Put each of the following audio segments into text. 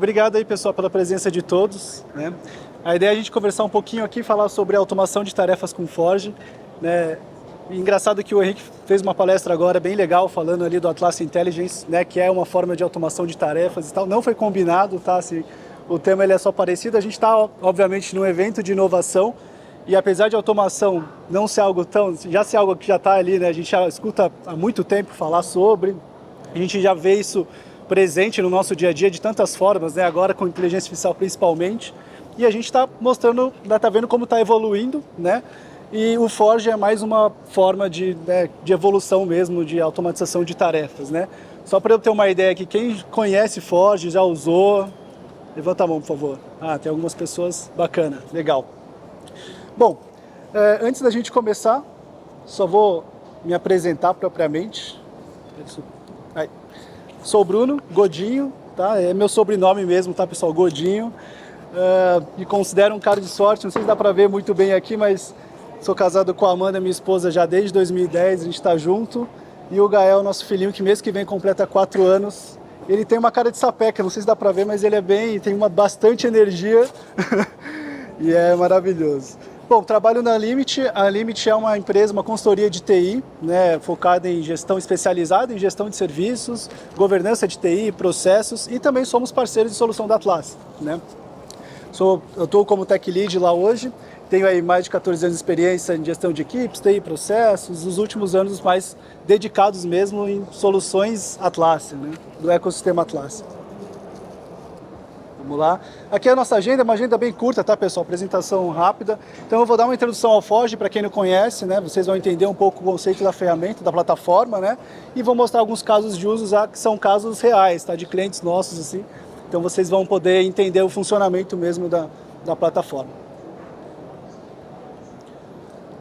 Obrigado aí, pessoal, pela presença de todos, né? A ideia é a gente conversar um pouquinho aqui, falar sobre automação de tarefas com Forge, né? E engraçado que o Henrique fez uma palestra agora bem legal, falando ali do Atlassian Intelligence, né? Que é uma forma de automação de tarefas e tal. Não foi combinado, tá? Assim, o tema ele é só parecido. A gente está, obviamente, num evento de inovação e apesar de automação não ser algo tão... já ser algo que já está ali, né? A gente já escuta há muito tempo falar sobre, a gente já vê isso presente no nosso dia a dia de tantas formas, né? Agora com inteligência artificial principalmente, e a gente está mostrando, está vendo como está evoluindo, né? E o Forge é mais uma forma de evolução mesmo, de automatização de tarefas, né? Só para eu ter uma ideia aqui, quem conhece Forge, já usou, levanta a mão, por favor. Ah, tem algumas pessoas, bacana, legal. Bom, antes da gente começar, só vou me apresentar propriamente. Aí. Sou o Bruno Godinho, tá? É meu sobrenome mesmo, tá, pessoal? Godinho. Me considero um cara de sorte, não sei se dá para ver muito bem aqui, mas sou casado com a Amanda, minha esposa, já desde 2010, a gente está junto. E o Gael, nosso filhinho, que mês que vem completa 4 anos. Ele tem uma cara de sapeca, não sei se dá para ver, mas ele é bem, tem bastante energia e é maravilhoso. Bom, trabalho na Limit. A Limit é uma empresa, uma consultoria de TI, né, focada em gestão especializada, em gestão de serviços, governança de TI, processos, e também somos parceiros de solução da Atlassian, né? Eu estou como Tech Lead lá hoje, tenho aí mais de 14 anos de experiência em gestão de equipes, TI, processos, os últimos anos mais dedicados mesmo em soluções Atlassian, né, do ecossistema Atlassian. Vamos lá. Aqui é a nossa agenda, uma agenda bem curta, tá, pessoal? Apresentação rápida. Então eu vou dar uma introdução ao Forge para quem não conhece, né? Vocês vão entender um pouco o conceito da ferramenta, da plataforma, né? E vou mostrar alguns casos de uso que são casos reais, tá? De clientes nossos, assim. Então vocês vão poder entender o funcionamento mesmo da plataforma.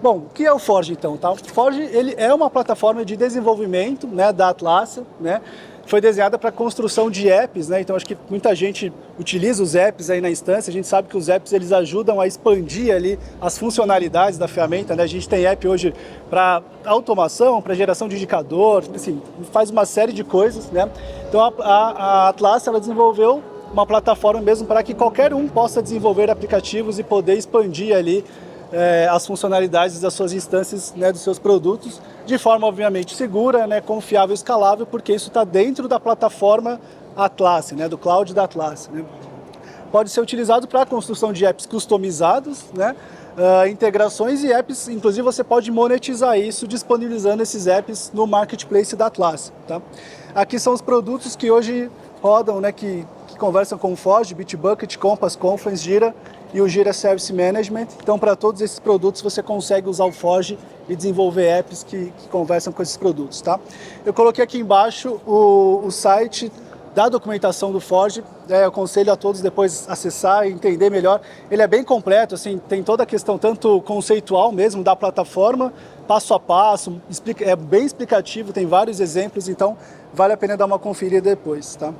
Bom, o que é o Forge então? Tá? O Forge ele é uma plataforma de desenvolvimento, né, da Atlassian, né? Foi desenhada para construção de apps, né? Então acho que muita gente utiliza os apps aí na instância. A gente sabe que os apps eles ajudam a expandir ali as funcionalidades da ferramenta, né? A gente tem app hoje para automação, para geração de indicador, assim, faz uma série de coisas, né? Então a Atlassian ela desenvolveu uma plataforma mesmo para que qualquer um possa desenvolver aplicativos e poder expandir ali as funcionalidades das suas instâncias, né, dos seus produtos, de forma obviamente segura, né, confiável e escalável, porque isso está dentro da plataforma Atlassian, né, do cloud da Atlassian, né. Pode ser utilizado para a construção de apps customizados, né, integrações e apps, inclusive você pode monetizar isso disponibilizando esses apps no marketplace da Atlassian. Tá? Aqui são os produtos que hoje rodam, né, que conversam com o Forge, Bitbucket, Compass, Confluence, Jira e o Jira Service Management. Então, para todos esses produtos, você consegue usar o Forge e desenvolver apps que conversam com esses produtos. Tá? Eu coloquei aqui embaixo o site da documentação do Forge, eu aconselho a todos depois acessar e entender melhor. Ele é bem completo, assim, tem toda a questão tanto conceitual mesmo da plataforma, passo a passo, é bem explicativo, tem vários exemplos, então vale a pena dar uma conferida depois. Tá?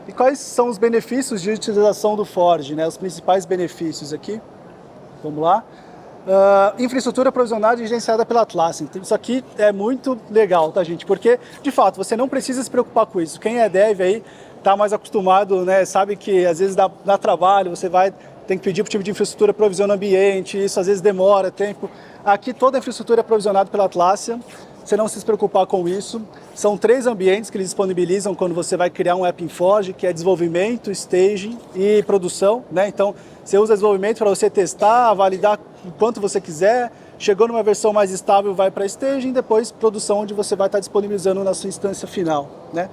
E quais são os benefícios de utilização do Forge, né? Os principais benefícios aqui, vamos lá. Infraestrutura provisionada e gerenciada pela Atlassian. Então, isso aqui é muito legal, tá, gente? Porque, de fato, você não precisa se preocupar com isso. Quem é dev aí está mais acostumado, né? Sabe que às vezes dá trabalho, você tem que pedir para o time de infraestrutura provisionar ambiente, isso às vezes demora tempo. Aqui toda a infraestrutura é provisionada pela Atlassian. Você não se preocupar com isso. São 3 ambientes que eles disponibilizam quando você vai criar um app em Forge, que é desenvolvimento, staging e produção, né? Então, você usa desenvolvimento para você testar, validar o quanto você quiser. Chegou numa versão mais estável, vai para staging, depois produção, onde você vai estar disponibilizando na sua instância final, né?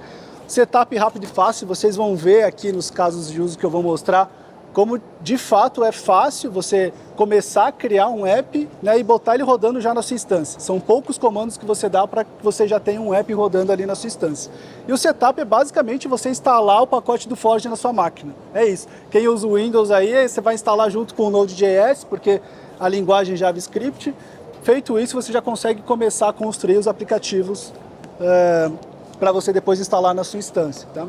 Setup rápido e fácil, vocês vão ver aqui nos casos de uso que eu vou mostrar como de fato é fácil você começar a criar um app, né, e botar ele rodando já na sua instância. São poucos comandos que você dá para que você já tenha um app rodando ali na sua instância. E o setup é basicamente você instalar o pacote do Forge na sua máquina. É isso. Quem usa o Windows aí, você vai instalar junto com o Node.js, porque a linguagem JavaScript. Feito isso, você já consegue começar a construir os aplicativos para você depois instalar na sua instância. Tá?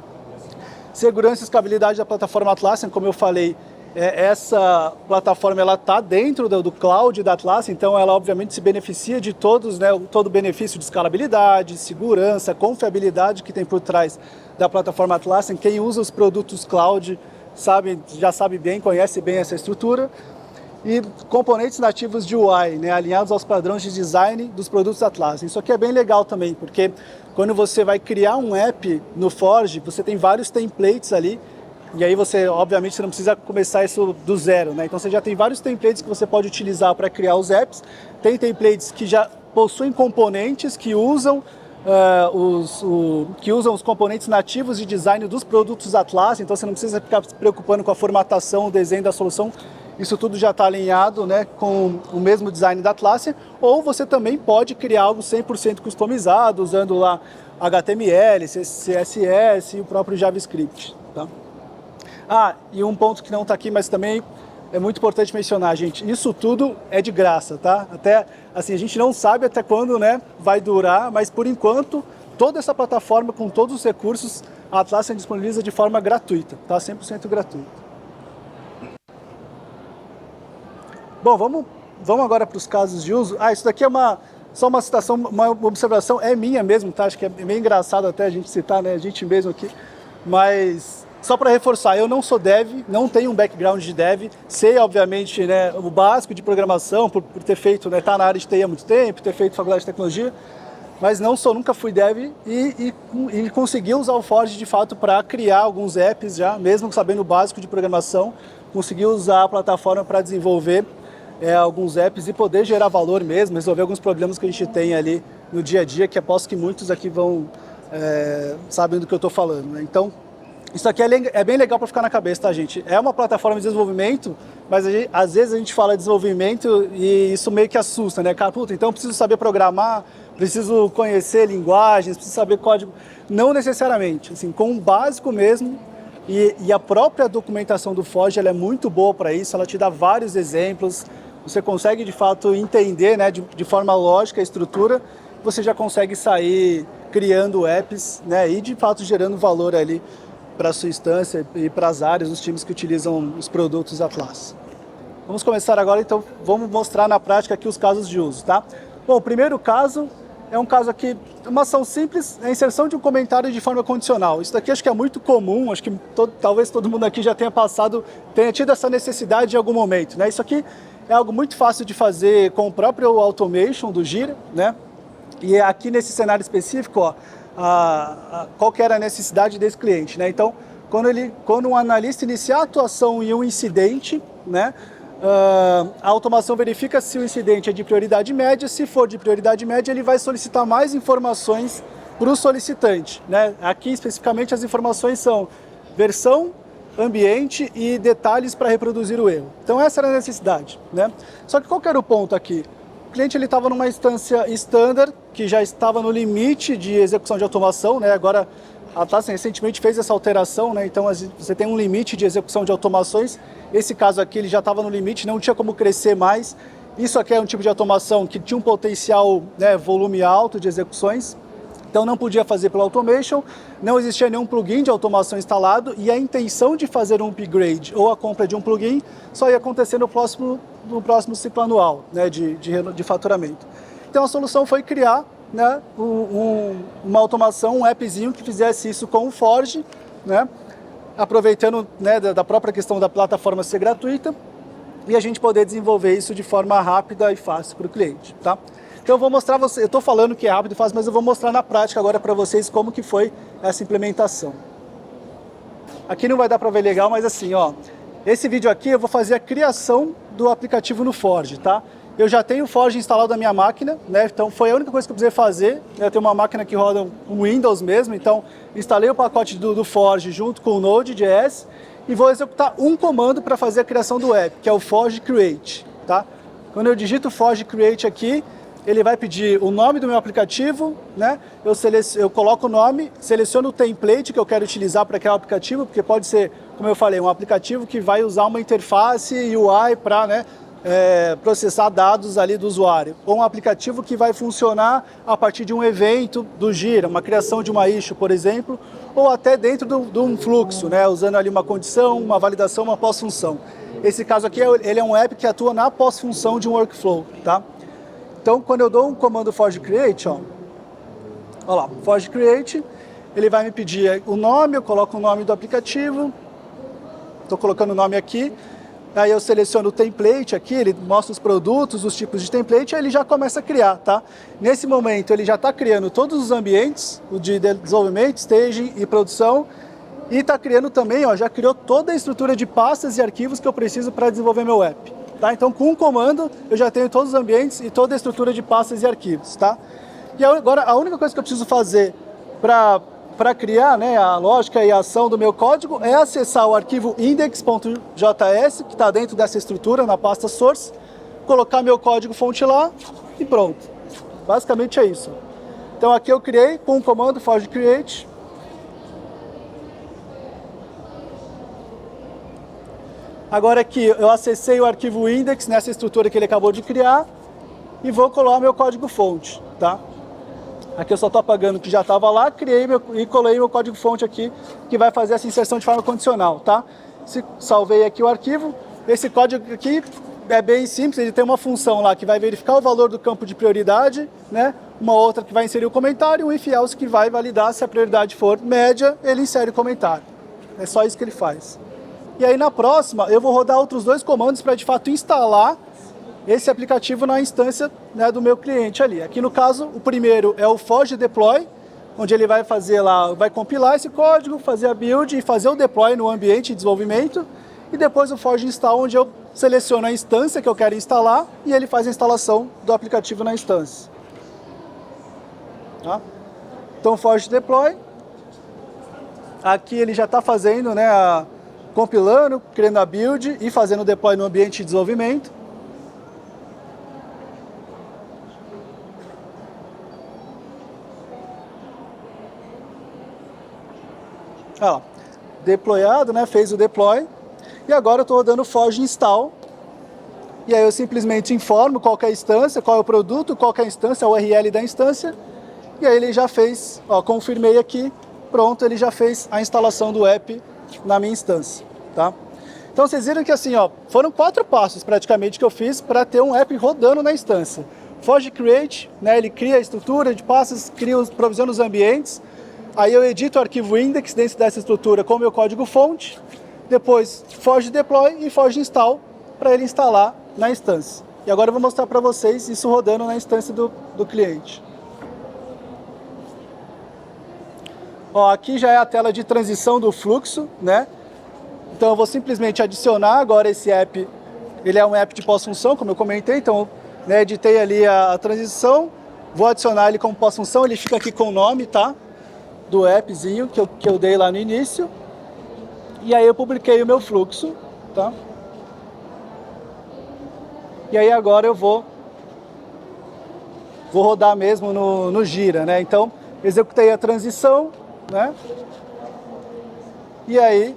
Segurança e escalabilidade da plataforma Atlassian, como eu falei, essa plataforma ela está dentro do cloud da Atlassian, então ela obviamente se beneficia de todos, né, todo o benefício de escalabilidade, segurança, confiabilidade que tem por trás da plataforma Atlassian. Quem usa os produtos cloud já sabe bem, conhece bem essa estrutura. E componentes nativos de UI, né, alinhados aos padrões de design dos produtos Atlassian. Isso aqui é bem legal também, porque quando você vai criar um app no Forge, você tem vários templates ali, e aí você, obviamente, você não precisa começar isso do zero, né? Então você já tem vários templates que você pode utilizar para criar os apps. Tem templates que já possuem componentes que usam os componentes nativos de design dos produtos Atlassian, então você não precisa ficar se preocupando com a formatação, o desenho da solução. Isso tudo já está alinhado, né, com o mesmo design da Atlassian, ou você também pode criar algo 100% customizado, usando lá HTML, CSS e o próprio JavaScript. Tá? E um ponto que não está aqui, mas também é muito importante mencionar, gente, isso tudo é de graça, tá? Até, assim, a gente não sabe até quando, né, vai durar, mas por enquanto, toda essa plataforma com todos os recursos, a Atlassian disponibiliza de forma gratuita, tá? 100% gratuito. Bom, vamos agora para os casos de uso. Isso daqui é só uma citação, uma observação, é minha mesmo, tá? Acho que é meio engraçado até a gente citar, né? A gente mesmo aqui. Mas, só para reforçar, eu não sou dev, não tenho um background de dev. Sei, obviamente, né, o básico de programação, por ter feito, né, tá na área de TI há muito tempo, ter feito faculdade de tecnologia. Mas nunca fui dev e consegui usar o Forge, de fato, para criar alguns apps já, mesmo sabendo o básico de programação. Consegui usar a plataforma para desenvolver alguns apps e poder gerar valor mesmo, resolver alguns problemas que a gente tem ali no dia a dia, que aposto que muitos aqui sabem do que eu estou falando, né? Então, isso aqui é bem legal para ficar na cabeça, tá, gente? É uma plataforma de desenvolvimento, mas às vezes a gente fala de desenvolvimento e isso meio que assusta, né? Cara, puta, então eu preciso saber programar, preciso conhecer linguagens, preciso saber código. Não necessariamente, assim, com o básico mesmo. E a própria documentação do Forge ela é muito boa para isso, ela te dá vários exemplos, você consegue de fato entender, né, de forma lógica a estrutura, você já consegue sair criando apps, né, e de fato gerando valor ali para a sua instância e para as áreas, os times que utilizam os produtos Atlas. Vamos começar agora, então vamos mostrar na prática aqui os casos de uso, tá? Bom, o primeiro caso é um caso aqui, uma ação simples, a inserção de um comentário de forma condicional. Isso daqui acho que é muito comum, acho que talvez todo mundo aqui já tenha tido essa necessidade em algum momento, né? Isso aqui é algo muito fácil de fazer com o próprio automation do Jira, né? E aqui nesse cenário específico, ó, qual que era a necessidade desse cliente, né? Então, quando um analista iniciar a atuação em um incidente, né? A automação verifica se o incidente é de prioridade média. Se for de prioridade média, ele vai solicitar mais informações para o solicitante, né? Aqui, especificamente, as informações são versão, ambiente e detalhes para reproduzir o erro. Então, essa era a necessidade, né? Só que qual que era o ponto aqui? O cliente estava numa instância standard, que já estava no limite de execução de automação, né? Agora, a Atlassian recentemente fez essa alteração, né? Então, você tem um limite de execução de automações. Esse caso aqui, ele já estava no limite, não tinha como crescer mais. Isso aqui é um tipo de automação que tinha um potencial, né, volume alto de execuções, então não podia fazer pelo automation, não existia nenhum plugin de automação instalado e a intenção de fazer um upgrade ou a compra de um plugin só ia acontecer no próximo ciclo anual, né, de faturamento. Então a solução foi criar, né, uma automação, um appzinho que fizesse isso com o Forge, né, aproveitando, né, da própria questão da plataforma ser gratuita e a gente poder desenvolver isso de forma rápida e fácil para o cliente, tá? Então eu vou mostrar eu estou falando que é rápido e fácil, mas eu vou mostrar na prática agora para vocês como que foi essa implementação. Aqui não vai dar para ver legal, mas assim, ó, esse vídeo aqui eu vou fazer a criação do aplicativo no Forge, tá? Eu já tenho o Forge instalado na minha máquina, né? Então foi a única coisa que eu precisei fazer. Eu tenho uma máquina que roda um Windows mesmo, então instalei o pacote do Forge junto com o Node.js e vou executar um comando para fazer a criação do app, que é o Forge Create, tá? Quando eu digito Forge Create aqui, ele vai pedir o nome do meu aplicativo, né? Eu coloco o nome, seleciono o template que eu quero utilizar para criar o aplicativo, porque pode ser, como eu falei, um aplicativo que vai usar uma interface UI para, né, processar dados ali do usuário, ou um aplicativo que vai funcionar a partir de um evento do Jira, uma criação de uma issue, por exemplo, ou até dentro de um fluxo, né, usando ali uma condição, uma validação, uma pós-função. Esse caso aqui, ele é um app que atua na pós-função de um workflow, tá? Então, quando eu dou um comando forge create, ó lá, forge create, ele vai me pedir o nome, eu coloco o nome do aplicativo, estou colocando o nome aqui, aí eu seleciono o template aqui, ele mostra os produtos, os tipos de template, aí ele já começa a criar, tá? Nesse momento, ele já está criando todos os ambientes, o de desenvolvimento, staging e produção, e está criando também, ó, já criou toda a estrutura de pastas e arquivos que eu preciso para desenvolver meu app. Tá? Então, com um comando, eu já tenho todos os ambientes e toda a estrutura de pastas e arquivos. Tá? E agora, a única coisa que eu preciso fazer para criar, né, a lógica e a ação do meu código é acessar o arquivo index.js, que está dentro dessa estrutura, na pasta source, colocar meu código-fonte lá e pronto. Basicamente é isso. Então, aqui eu criei com o comando forge create. Agora aqui eu acessei o arquivo index nessa estrutura que ele acabou de criar e vou colar meu código-fonte, tá? Aqui eu só estou apagando o que já estava lá, criei e colei meu código-fonte aqui, que vai fazer essa inserção de forma condicional, tá? Salvei aqui o arquivo. Esse código aqui é bem simples, ele tem uma função lá que vai verificar o valor do campo de prioridade, né? Uma outra que vai inserir o comentário, um if else que vai validar se a prioridade for média, ele insere o comentário. É só isso que ele faz. E aí na próxima eu vou rodar outros dois comandos para de fato instalar esse aplicativo na instância, né, do meu cliente ali. Aqui no caso, o primeiro é o forge deploy, onde ele vai fazer lá, vai compilar esse código, fazer a build e fazer o deploy no ambiente de desenvolvimento. E depois o forge install, onde eu seleciono a instância que eu quero instalar e ele faz a instalação do aplicativo na instância. Tá? Então forge deploy. Aqui ele já está fazendo, né, compilando, criando a build e fazendo o deploy no ambiente de desenvolvimento. Ó, deployado, né, fez o deploy. E agora eu estou rodando o forge install. E aí eu simplesmente informo qual que é a instância, qual é o produto, qual que é a instância, a URL da instância. E aí ele já fez, ó, confirmei aqui, pronto, ele já fez a instalação do app na minha instância, tá? Então vocês viram que assim, ó, foram 4 passos praticamente que eu fiz para ter um app rodando na instância. Forge create, né, ele cria a estrutura de pastas, provisiona os ambientes, aí eu edito o arquivo index dentro dessa estrutura com o meu código-fonte, depois forge deploy e forge install para ele instalar na instância. E agora eu vou mostrar para vocês isso rodando na instância do cliente. Ó, aqui já é a tela de transição do fluxo, né? Então eu vou simplesmente adicionar agora esse app, ele é um app de pós-função, como eu comentei, então, né, editei ali a transição, vou adicionar ele como pós-função, ele fica aqui com o nome, tá? Do appzinho que eu dei lá no início. E aí eu publiquei o meu fluxo, tá? E aí agora eu vou rodar mesmo no Gira, né? Então, executei a transição, né? E aí,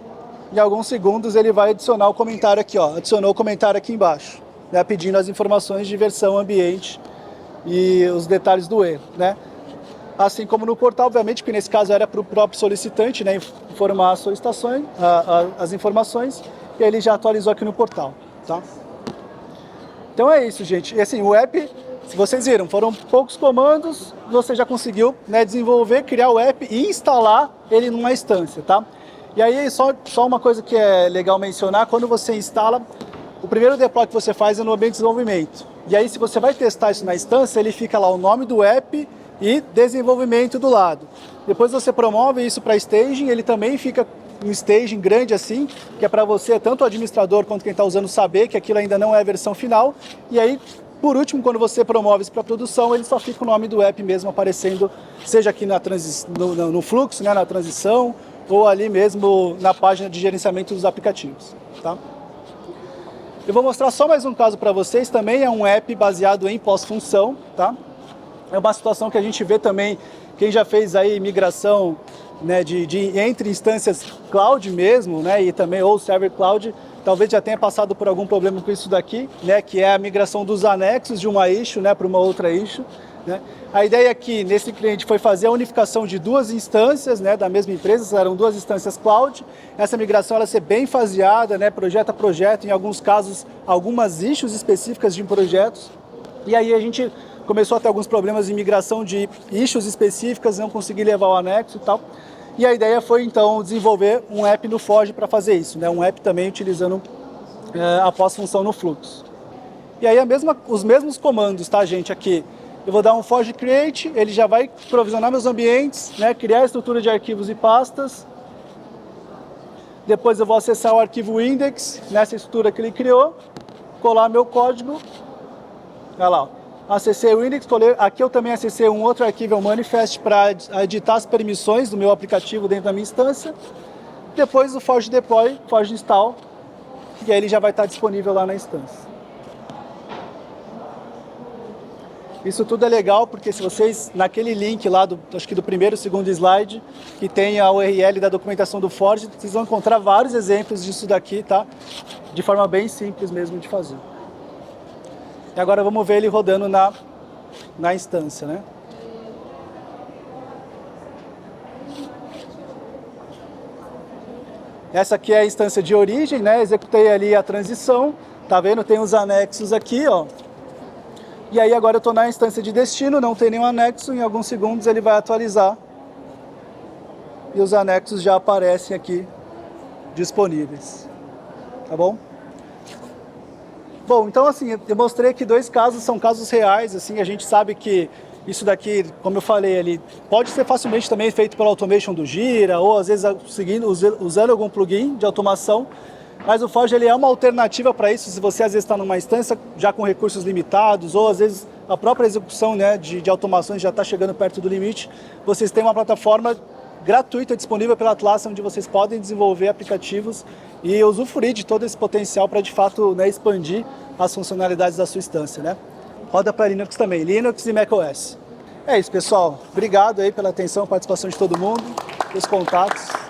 em alguns segundos, ele vai adicionar o comentário aqui, ó. Adicionou o comentário aqui embaixo, né? Pedindo as informações de versão ambiente e os detalhes do erro, né? Assim como no portal, obviamente, que nesse caso era para o próprio solicitante, né? Informar as solicitações, as informações, e ele já atualizou aqui no portal, tá? Então é isso, gente. E assim, o app, se vocês viram, foram poucos comandos, você já conseguiu, né, desenvolver, criar o app e instalar ele numa instância, tá? E aí, só uma coisa que é legal mencionar, quando você instala, o primeiro deploy que você faz é no ambiente de desenvolvimento. E aí, se você vai testar isso na instância, ele fica lá o nome do app e desenvolvimento do lado. Depois você promove isso para staging, ele também fica um staging grande assim, que é para você, tanto o administrador quanto quem está usando, saber que aquilo ainda não é a versão final. E aí, por último, quando você promove isso para produção, ele só fica o nome do app mesmo aparecendo, seja aqui no fluxo, né, na transição, ou ali mesmo na página de gerenciamento dos aplicativos, tá? Eu vou mostrar só mais um caso para vocês, também é um app baseado em pós-função, tá? É uma situação que a gente vê também, quem já fez aí migração, né, entre instâncias cloud mesmo, né, e também ou server cloud, talvez já tenha passado por algum problema com isso daqui, né, que é a migração dos anexos de uma issue, né, para uma outra issue. né? A ideia aqui, nesse cliente, foi fazer a unificação de duas instâncias, né, da mesma empresa, eram duas instâncias cloud. Essa migração ela ser bem faseada, né, projeto a projeto, em alguns casos, algumas issues específicas de projetos. E aí a gente começou a ter alguns problemas de migração de issues específicas, não consegui levar o anexo e tal. E a ideia foi, então, desenvolver um app no Forge para fazer isso, né, um app também utilizando a pós-função no fluxo. E aí os mesmos comandos, tá, gente, aqui. Eu vou dar um Forge Create, ele já vai provisionar meus ambientes, né, criar a estrutura de arquivos e pastas. Depois eu vou acessar o arquivo index, nessa estrutura que ele criou, colar meu código. Olha lá, acessei o index, aqui eu também acessei um outro arquivo, o manifest, para editar as permissões do meu aplicativo dentro da minha instância. Depois o Forge Deploy, Forge Install, e aí ele já vai estar disponível lá na instância. Isso tudo é legal porque se vocês, naquele link lá, acho que do primeiro, segundo slide, que tem a URL da documentação do Forge, vocês vão encontrar vários exemplos disso daqui, tá? De forma bem simples mesmo de fazer. E agora vamos ver ele rodando na instância, né? Essa aqui é a instância de origem, né? Executei ali a transição, tá vendo? Tem os anexos aqui, ó. E aí agora eu estou na instância de destino, não tem nenhum anexo, em alguns segundos ele vai atualizar e os anexos já aparecem aqui disponíveis, tá bom? Bom, então assim, eu mostrei aqui dois casos, são casos reais, assim, a gente sabe que isso daqui, como eu falei ali, pode ser facilmente também feito pela automation do Gira, ou às vezes usando algum plugin de automação. Mas o Forge ele é uma alternativa para isso, se você às vezes está numa instância já com recursos limitados, ou às vezes a própria execução, né, de automações já está chegando perto do limite, vocês têm uma plataforma gratuita disponível pela Atlassian, onde vocês podem desenvolver aplicativos e usufruir de todo esse potencial para de fato, né, expandir as funcionalidades da sua instância, né? Roda para Linux também, Linux e macOS. É isso, pessoal. Obrigado aí pela atenção, participação de todo mundo, os contatos.